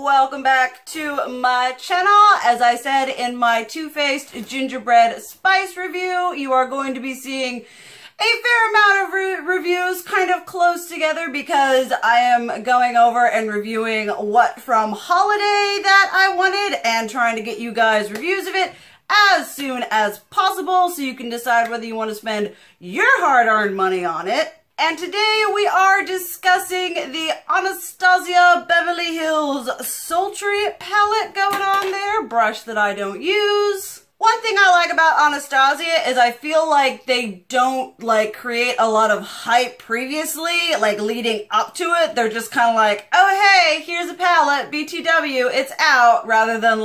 welcome back to my channel. As I said in my Too-Faced gingerbread spice review, you are going to be seeing a fair amount of reviews kind of close together because I am going over and reviewing what from holiday that I wanted and trying to get you guys reviews of it as soon as possible so you can decide whether you want to spend your hard-earned money on it. And today we are discussing the Anastasia Beverly Hills Sultry palette going on there, brush that I don't use. One thing I like about Anastasia is I feel like they don't create a lot of hype previously, leading up to it. They're just kind of like, oh hey, here's a palette, BTW, it's out, rather than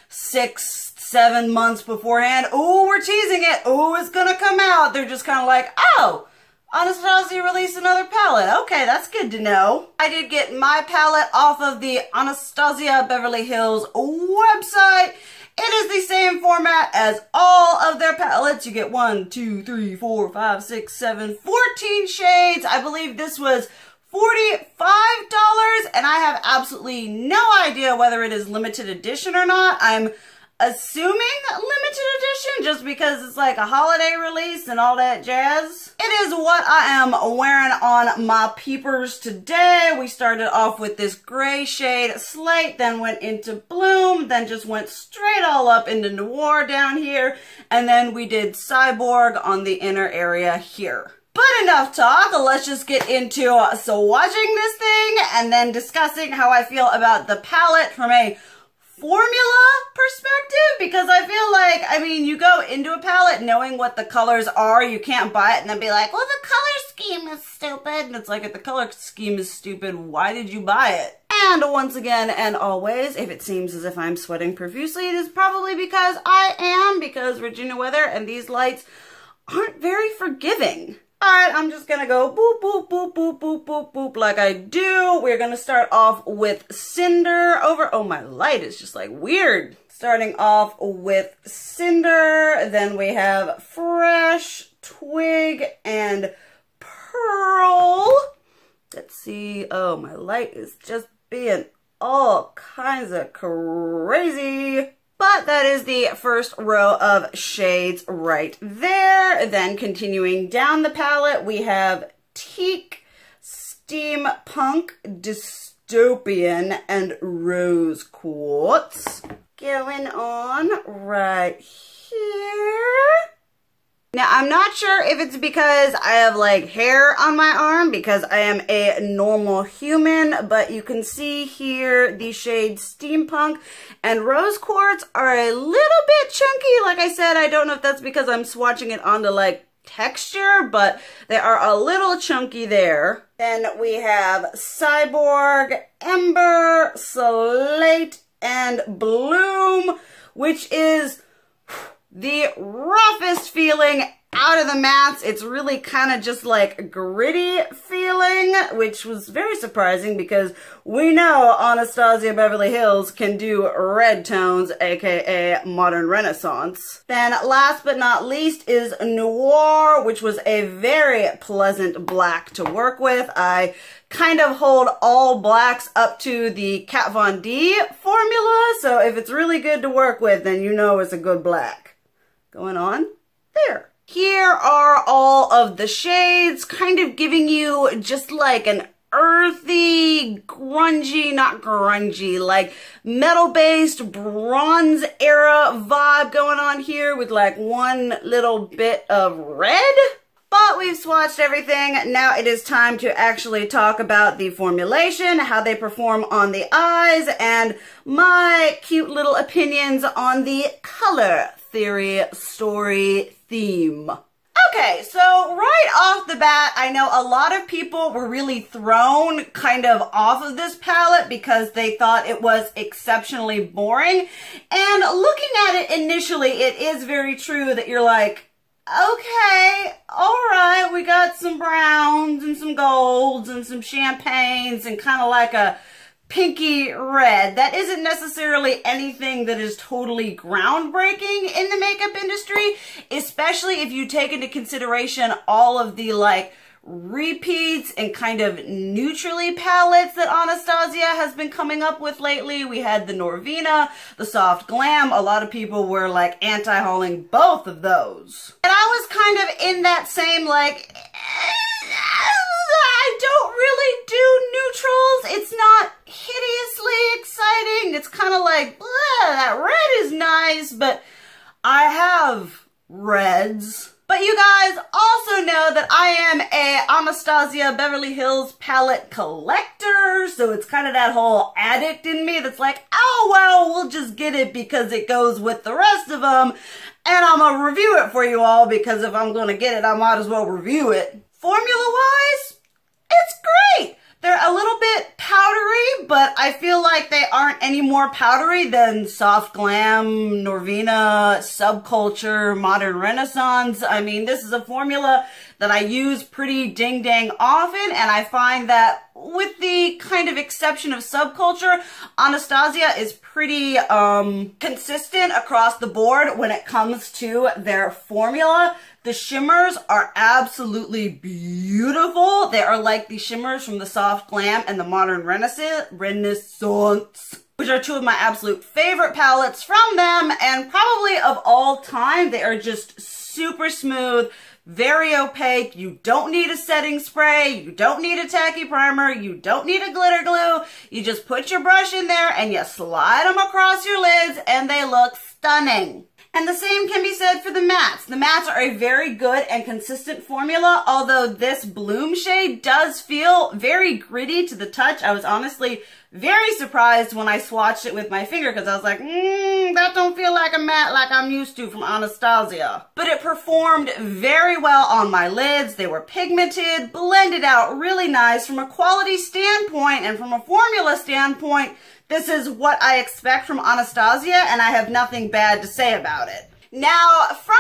6-7 months beforehand. Oh, we're teasing it. Oh, it's gonna come out. They're just kind of like, oh, Anastasia released another palette. Okay, that's good to know. I did get my palette off of the Anastasia Beverly Hills website. It is the same format as all of their palettes. You get 1, 2, 3, 4, 5, 6, 7, 14 shades. I believe this was $45, and I have absolutely no idea whether it is limited edition or not. I'm assuming limited edition just because it's like a holiday release and all that jazz. It is what I am wearing on my peepers today. We started off with this gray shade Slate, then went into Bloom, then just went straight all up into Noir down here, and then we did Cyborg on the inner area here. But enough talk, let's just get into swatching this thing and then discussing how I feel about the palette from a formula perspective, because I feel like, you go into a palette knowing what the colors are. You can't buy it and then be like, well, the color scheme is stupid. And it's like, if the color scheme is stupid, why did you buy it? And once again, and always, if it seems as if I'm sweating profusely, it is probably because I am, because Virginia weather and these lights aren't very forgiving. Alright, I'm just gonna go boop, boop, boop, boop, boop, boop, boop, like I do. We're gonna start off with Cinder oh, my light is just weird. Starting off with Cinder, then we have Fresh, Twig, and Pearl. Let's see, oh, my light is just being all kinds of crazy. But that is the first row of shades right there. Then continuing down the palette, we have Teak, Steampunk, Dystopian, and Rose Quartz. Going on right here. Now, I'm not sure if it's because I have hair on my arm because I am a normal human, but you can see here the shades Steampunk and Rose Quartz are a little bit chunky. Like I said, I don't know if that's because I'm swatching it onto texture, but they are a little chunky there. Then we have Cyborg, Ember, Slate, and Bloom, which is the roughest feeling out of the mattes. It's really kind of just gritty feeling, which was very surprising because we know Anastasia Beverly Hills can do red tones, aka modern renaissance. Then last but not least is Noir, which was a very pleasant black to work with. I kind of hold all blacks up to the Kat Von D formula, so if it's really good to work with, then you know it's a good black. Going on there. Here are all of the shades, kind of giving you just an earthy, grungy, not grungy, metal-based bronze era vibe going on here with one little bit of red. But we've swatched everything. Now it is time to actually talk about the formulation, how they perform on the eyes, and my cute little opinions on the color theory story theme. Okay, so right off the bat, I know a lot of people were really thrown kind of off of this palette because they thought it was exceptionally boring. And looking at it initially, it is very true that you're like, okay, all right, we got some browns and some golds and some champagnes and kind of a pinky red. That isn't necessarily anything that is totally groundbreaking in the makeup industry, especially if you take into consideration all of the repeats and kind of neutrally palettes that Anastasia has been coming up with lately. We had the Norvina, the Soft Glam. A lot of people were like anti-hauling both of those. And I was kind of in that same like, I don't really do neutrals. It's not hideously exciting. It's kind of like, that red is nice, but I have reds. But you guys also know that I am a Anastasia Beverly Hills palette collector, so it's kind of that whole addict in me that's like, oh well, we'll just get it because it goes with the rest of them, and I'm gonna review it for you all because if I'm gonna get it, I might as well review it. Formula-wise, it's great. They're a little bit powdery, but I feel like they aren't any more powdery than Soft Glam, Norvina, Subculture, Modern Renaissance. I mean, this is a formula that I use pretty ding-dang often, and I find that with the kind of exception of Subculture, Anastasia is pretty consistent across the board when it comes to their formula. The shimmers are absolutely beautiful. They are like the shimmers from the Soft Glam and the Modern Renaissance, which are two of my absolute favorite palettes from them, and probably of all time. They are just super smooth, very opaque. You don't need a setting spray. You don't need a tacky primer. You don't need a glitter glue. You just put your brush in there and you slide them across your lids and they look stunning. And the same can be said for the mattes. The mattes are a very good and consistent formula, although this Bloom shade does feel very gritty to the touch. I was honestly very surprised when I swatched it with my finger because I was like, that don't feel like a matte like I'm used to from Anastasia. But it performed very well on my lids. They were pigmented, blended out really nice from a quality standpoint, and from a formula standpoint, this is what I expect from Anastasia, and I have nothing bad to say about it. Now, from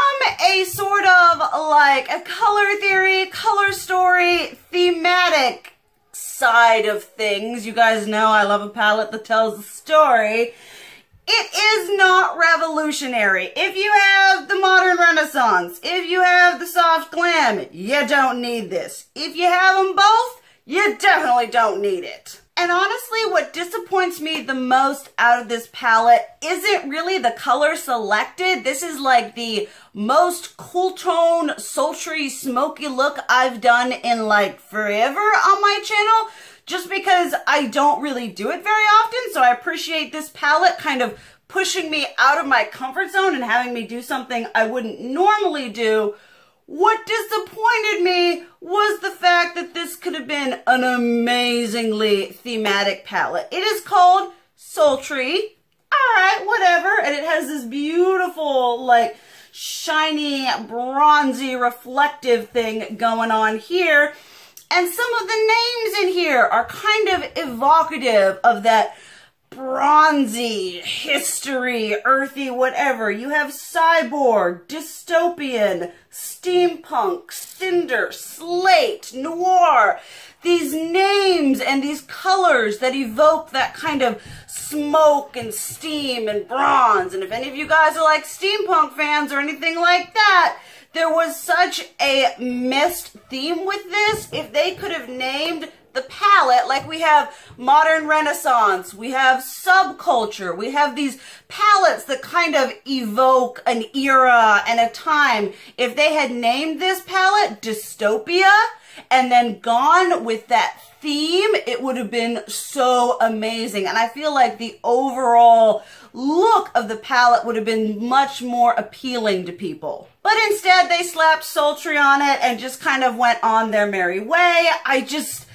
a sort of like a color theory, color story, thematic side of things, you guys know I love a palette that tells a story. It is not revolutionary. If you have the Modern Renaissance, if you have the Soft Glam, you don't need this. If you have them both, you definitely don't need it. And honestly, what disappoints me the most out of this palette isn't really the color selected. This is like the most cool tone, sultry, smoky look I've done in like forever on my channel, just because I don't really do it very often. So I appreciate this palette kind of pushing me out of my comfort zone and having me do something I wouldn't normally do. What disappointed me was the fact that this could have been an amazingly thematic palette. It is called Sultry. Alright, whatever. And it has this beautiful, like, shiny, bronzy, reflective thing going on here. And some of the names in here are kind of evocative of that bronzy, history, earthy, whatever. You have cyborg, dystopian, steampunk, cinder, slate, noir. These names and these colors that evoke that kind of smoke and steam and bronze. And if any of you guys are like steampunk fans or anything like that, there was such a missed theme with this. If they could have named the palette, like we have Modern Renaissance, we have Subculture, we have these palettes that kind of evoke an era and a time. If they had named this palette Dystopia and then gone with that theme, it would have been so amazing. And I feel like the overall look of the palette would have been much more appealing to people. But instead they slapped sultry on it and just kind of went on their merry way. I just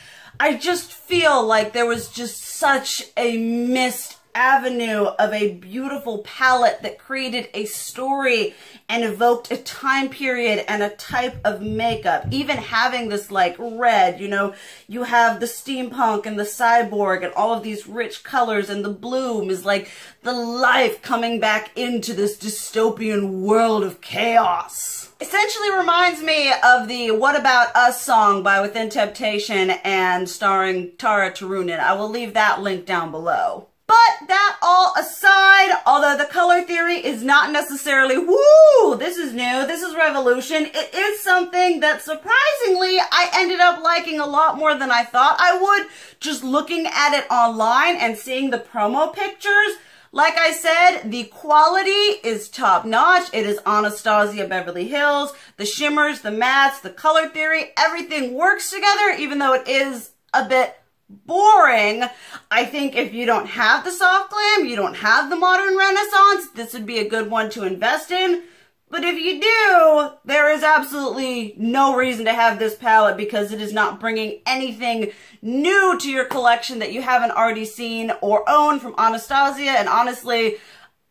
feel like there was just such a missed avenue of a beautiful palette that created a story and evoked a time period and a type of makeup. Even having this like red, you know, you have the steampunk and the cyborg and all of these rich colors, and the bloom is like the life coming back into this dystopian world of chaos. Essentially reminds me of the What About Us song by Within Temptation and starring Tara Turunen. I will leave that link down below. But that all aside, although the color theory is not necessarily, woo, this is new, this is revolution, it is something that surprisingly I ended up liking a lot more than I thought I would, just looking at it online and seeing the promo pictures. Like I said, the quality is top notch. It is Anastasia Beverly Hills. The shimmers, the mattes, the color theory, everything works together, even though it is a bit boring. I think if you don't have the soft glam, you don't have the modern renaissance, this would be a good one to invest in. But if you do, there is absolutely no reason to have this palette because it is not bringing anything new to your collection that you haven't already seen or owned from Anastasia, and honestly,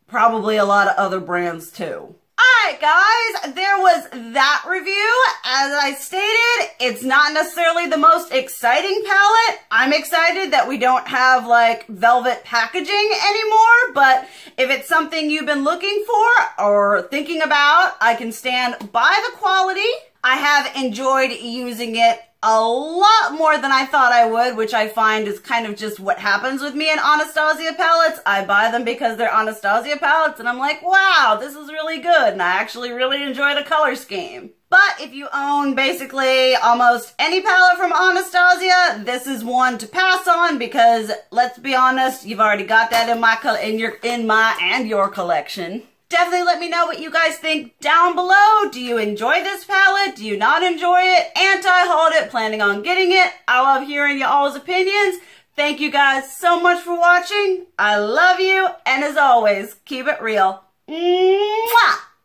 probably a lot of other brands too. Alright guys, there was that review. As I stated, it's not necessarily the most exciting palette. I'm excited that we don't have like velvet packaging anymore, but if it's something you've been looking for or thinking about, I can stand by the quality. I have enjoyed using it a lot more than I thought I would, which I find is kind of just what happens with me in Anastasia palettes. I buy them because they're Anastasia palettes and I'm like, wow, this is really good, and I actually really enjoy the color scheme. But if you own basically almost any palette from Anastasia, this is one to pass on because let's be honest, you've already got that in my your collection. Definitely let me know what you guys think down below. Do you enjoy this palette? Do you not enjoy it? Anti-hauled it? Planning on getting it? I love hearing y'all's opinions. Thank you guys so much for watching. I love you. And as always, keep it real. Mwah!